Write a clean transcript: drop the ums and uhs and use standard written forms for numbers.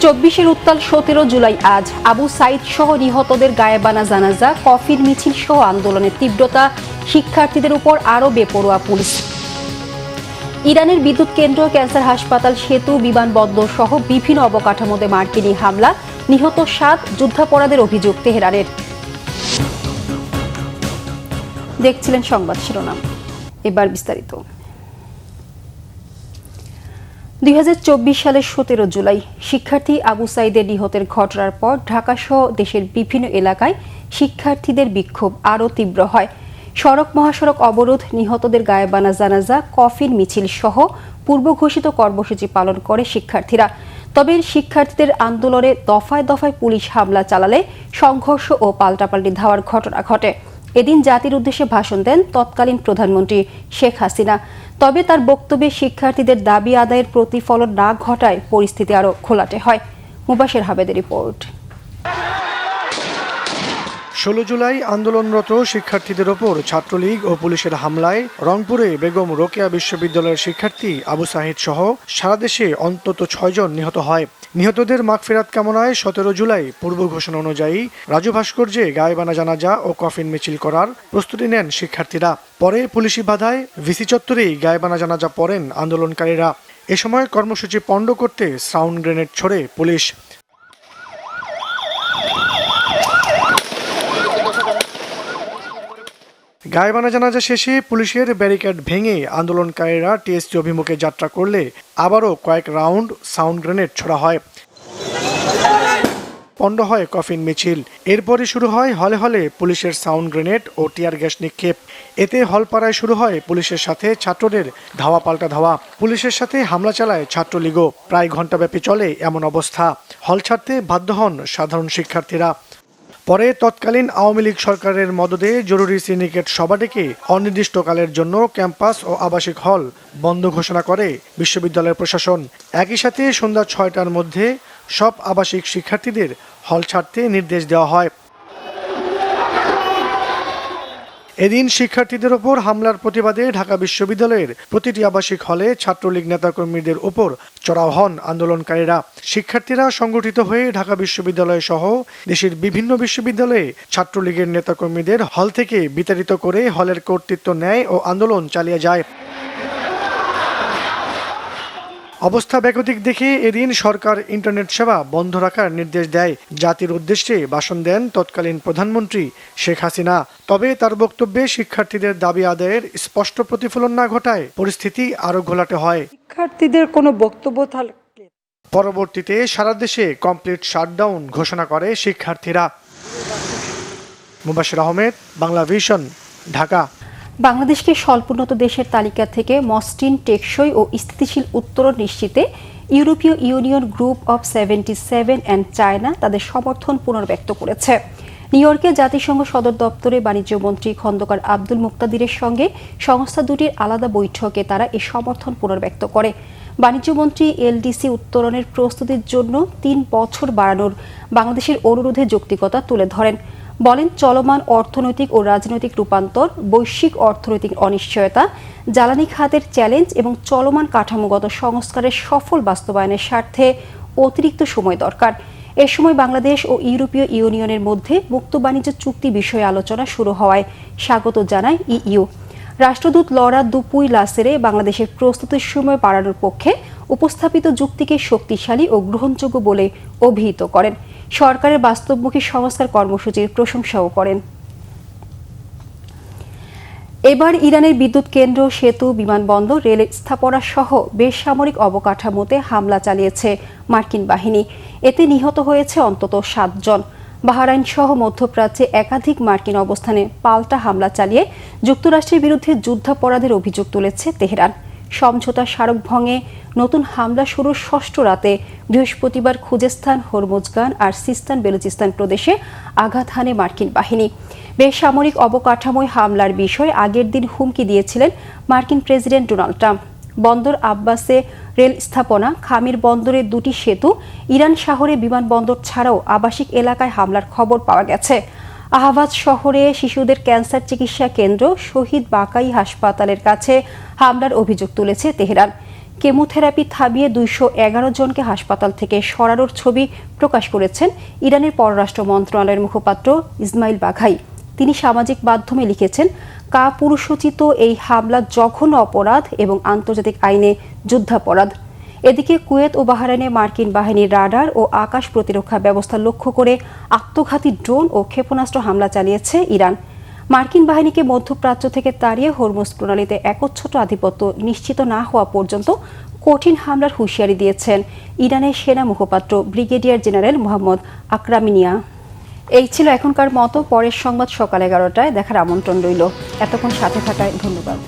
2024-এর উত্তাল 17 জুলাই আজ আবু সাইদ সহ নিহতদের গায়েবানা জানাজা, কফিন মিছিল সহ আন্দোলনের তীব্রতা, শিক্ষার্থীদের উপর আরও বেপরোয়া পুলিশ। ইরানের বিদ্যুৎ কেন্দ্র, ক্যান্সার হাসপাতাল, সেতু, বিমানবন্দর সহ বিভিন্ন অবকাঠামোতে মার্কিনী হামলা, নিহত 7, যুদ্ধাপরাধের অভিযোগ তেহরানের। দেখছিলেন সংবাদ শিরোনাম, এবার বিস্তারিত। 2024 সালের 17 জুলাই শিক্ষার্থী আবু সাইদের নিহতের ঘটনার পর ঢাকাসহ দেশের বিভিন্ন এলাকায় শিক্ষার্থীদের বিক্ষোভ আরও তীব্র হয়। সড়ক মহাসড়ক অবরোধ, নিহতদের গায়েবানা জানাজা, কফিন মিছিল সহ পূর্ব ঘোষিত কর্মসূচি পালন করে শিক্ষার্থীরা। তবে শিক্ষার্থীদের আন্দোলনে দফায় দফায় পুলিশ হামলা চালালে সংঘর্ষ ও পাল্টাপাল্টি ধাওয়ার ঘটনা ঘটে। এদিন জাতির উদ্দেশ্যে ভাষণ দেন তৎকালীন প্রধানমন্ত্রী শেখ হাসিনা। তবে তার বক্তব্যে শিক্ষার্থীদের দাবি আদায়ের প্রতিফলন না ঘটায় পরিস্থিতি আরও ঘোলাটে হয়। মুবাশির হাবেদের রিপোর্ট। 16 জুলাই আন্দোলনরত শিক্ষার্থীদের ওপর ছাত্রলীগ ও পুলিশের হামলায় রংপুরে বেগম রোকেয়া বিশ্ববিদ্যালয়ের শিক্ষার্থী আবু সাহিদ সহ সারা দেশে অন্তত 6 জন নিহত হয়। নিহতদের মাগফিরাত কামনায় 17 জুলাই পূর্ব ঘোষণা অনুযায়ী রাজু ভাস্কর্যে গায়েবানা জানাজা ও কফিন মিছিল করার প্রস্তুতি নেন শিক্ষার্থীরা। পরে পুলিশি বাধায় ভিসি চত্বরেই গায়েবানা জানাজা পড়েন আন্দোলনকারীরা। এ সময় কর্মসূচি পণ্ড করতে সাউন্ড গ্রেনেড ছোড়ে পুলিশ। গায়েবানা জানাজা শেষে পুলিশের ব্যারিকেড ভেঙে আন্দোলনকারীরা টিএসসি অভিমুখে যাত্রা করলে আবারও কয়েক রাউন্ড সাউন্ড গ্রেনেড ছোড়া হয়। পণ্ড হয় কফিন মিছিল। এরপরই শুরু হয় হলে হলে পুলিশের সাউন্ড গ্রেনেড ও টিয়ার গ্যাস নিক্ষেপ। এতে হলপাড়ায় শুরু হয় পুলিশের সাথে ছাত্রদের ধাওয়া পাল্টা ধাওয়া। পুলিশের সাথে হামলা চালায় ছাত্রলীগও। প্রায় ঘণ্টাব্যাপী চলে এমন অবস্থা। হল ছাড়তে বাধ্য হন সাধারণ শিক্ষার্থীরা। পরে তৎকালীন আওয়ামী লীগ সরকারের মদদে জরুরি সিন্ডিকেট সভা ডেকে অনির্দিষ্টকালের জন্য ক্যাম্পাস ও আবাসিক হল বন্ধ ঘোষণা করে বিশ্ববিদ্যালয় প্রশাসন। একই সাথে সন্ধ্যা 6টার মধ্যে সব আবাসিক শিক্ষার্থীদের হল ছাড়তে নির্দেশ দেওয়া হয়। এদিন শিক্ষার্থীদের ওপর হামলার প্রতিবাদে ঢাকা বিশ্ববিদ্যালয়ের প্রতিটি আবাসিক হলে ছাত্রলীগ নেতাকর্মীদের ওপর চড়াও হন আন্দোলনকারীরা। শিক্ষার্থীরা সংগঠিত হয়ে ঢাকা বিশ্ববিদ্যালয় সহ দেশের বিভিন্ন বিশ্ববিদ্যালয়ে ছাত্রলীগের নেতাকর্মীদের হল থেকে বিতাড়িত করে হলের কর্তৃত্ব নেয় ও আন্দোলন চালিয়ে যায়। অবস্থা বেগতিক দেখে এদিন সরকার ইন্টারনেট সেবা বন্ধ রাখার নির্দেশ দেয়। জাতির উদ্দেশ্যে ভাষণ দেন তৎকালীন প্রধানমন্ত্রী শেখ হাসিনা। তবে তার বক্তব্যে শিক্ষার্থীদের দাবি আদায়ের স্পষ্ট প্রতিফলন না ঘটায় পরিস্থিতি আরও ঘোলাটে হয়। শিক্ষার্থীদের কোনো বক্তব্য থাকলে পরবর্তীতে সারা দেশে কমপ্লিট শাটডাউন ঘোষণা করে শিক্ষার্থীরা। মুবাশির আহমেদ, বাংলা ভিশন, ঢাকা। বাংলাদেশকে স্বল্পোন্নত দেশের তালিকা থেকে মসৃণ, টেকসই ও স্থিতিশীল উত্তরণ নিশ্চিতে ইউরোপীয় union, group of 77 and China তাদের সমর্থন পুনর্ব্যক্ত করেছে। নিউ ইয়র্কে জাতিসংঘ সদর দপ্তরে বাণিজ্যমন্ত্রী খন্দকার আব্দুল মুক্তাদিরের সঙ্গে সংস্থা দুটির আলাদা বৈঠকে তারা এই সমর্থন পুনর্ব্যক্ত করে। বাণিজ্যমন্ত্রী এলডিসি উত্তরণের প্রস্তুতির জন্য 3 বছর বাড়ানোর বাংলাদেশের অনুরোধে যৌক্তিকতা তুলে ধরেন। বলেন, চলমান অর্থনৈতিক ও রাজনৈতিক রূপান্তর, বৈশ্বিক অর্থনৈতিক অনিশ্চয়তা, জ্বালানি খাতের চ্যালেঞ্জ এবং চলমান কাঠামোগত সংস্কারের সফল বাস্তবায়নের স্বার্থে অতিরিক্ত সময় দরকার। এ সময় বাংলাদেশ ও ইউরোপীয় ইউনিয়নের মধ্যে মুক্ত বাণিজ্য চুক্তি বিষয়ে আলোচনা শুরু হওয়ায় স্বাগত জানায় ইইউ। রাষ্ট্রদূত লরা দুপুই লাসেরে বাংলাদেশের প্রস্তুতির সময় বাড়ানোর পক্ষে উপস্থাপিত যুক্তিকে শক্তিশালী ও গ্রহণযোগ্য বলে অভিহিত করেন। সরকারের বাস্তবমুখী সংস্কার কর্মসূচির প্রশংসাও করেন। এবার ইরানের বিদ্যুৎ কেন্দ্র, সেতু, বিমানবন্দর, রেল স্থাপনা সহ বেসামরিক অবকাঠামোতে হামলা চালিয়েছে মার্কিন বাহিনী। এতে নিহত হয়েছে অন্তত 7 জন। বাহরাইন সহ মধ্যপ্রাচ্যে একাধিক মার্কিন অবস্থানে পাল্টা হামলা চালিয়ে যুক্তরাষ্ট্রের বিরুদ্ধে যুদ্ধাপরাধের অভিযোগ তুলেছে তেহরান। সমঝোতা স্মারক ভঙ্গে নতুন হামলা শুরুর 6ষ্ঠ রাতে বৃহস্পতিবার খুজেস্তান, হরমুজগান আর সিস্তান বেলুচিস্তান প্রদেশে আঘাত হানে মার্কিন বাহিনী। বেসামরিক অবকাঠামোয় হামলার বিষয়ে আগের দিন হুমকি দিয়েছিলেন মার্কিন প্রেসিডেন্ট ডোনাল্ড ট্রাম্প। বন্দর আব্বাসে রেল স্থাপনা, খামির বন্দরে 2টি সেতু, ইরান শহরে বিমানবন্দর ছাড়াও আবাসিক এলাকায় হামলার খবর পাওয়া গেছে। আহ্বাজ শহরে শিশুদের ক্যান্সার চিকিৎসা কেন্দ্র, শহীদ বাকাই হাসপাতালের কাছে হামলার অভিযোগ তুলেছে তেহরান। কেমোথেরাপি থামিয়ে 211 জনকে হাসপাতাল থেকে সরানোর ছবি প্রকাশ করেছেন ইরানের পররাষ্ট্র মন্ত্রণালয়ের মুখপাত্র ইসমাইল বাঘাই। তিনি সামাজিক মাধ্যমে লিখেছেন, কাপুরুষোচিত এই হামলা জঘন্য অপরাধ এবং আন্তর্জাতিক আইনে যুদ্ধাপরাধ। এদিকে কুয়েত ও বাহরাইনে মার্কিন বাহিনীর রাডার ও আকাশ প্রতিরক্ষা ব্যবস্থা লক্ষ্য করে আত্মঘাতী ড্রোন ও ক্ষেপণাস্ত্র হামলা চালিয়েছে ইরান। মার্কিন বাহিনীকে মধ্যপ্রাচ্য থেকে তাড়িয়ে হরমুজ প্রণালীতে একচ্ছত্র আধিপত্য নিশ্চিত না হওয়া পর্যন্ত কঠিন হামলার হুঁশিয়ারি দিয়েছেন ইরানের সেনা মুখপাত্র ব্রিগেডিয়ার জেনারেল মোহাম্মদ আকরামিনিয়া। এই ছিল এখনকার মতো। পরের সংবাদ সকাল 11টায় দেখার আমন্ত্রণ রইল। এতক্ষণ সাথে থাকায় ধন্যবাদ।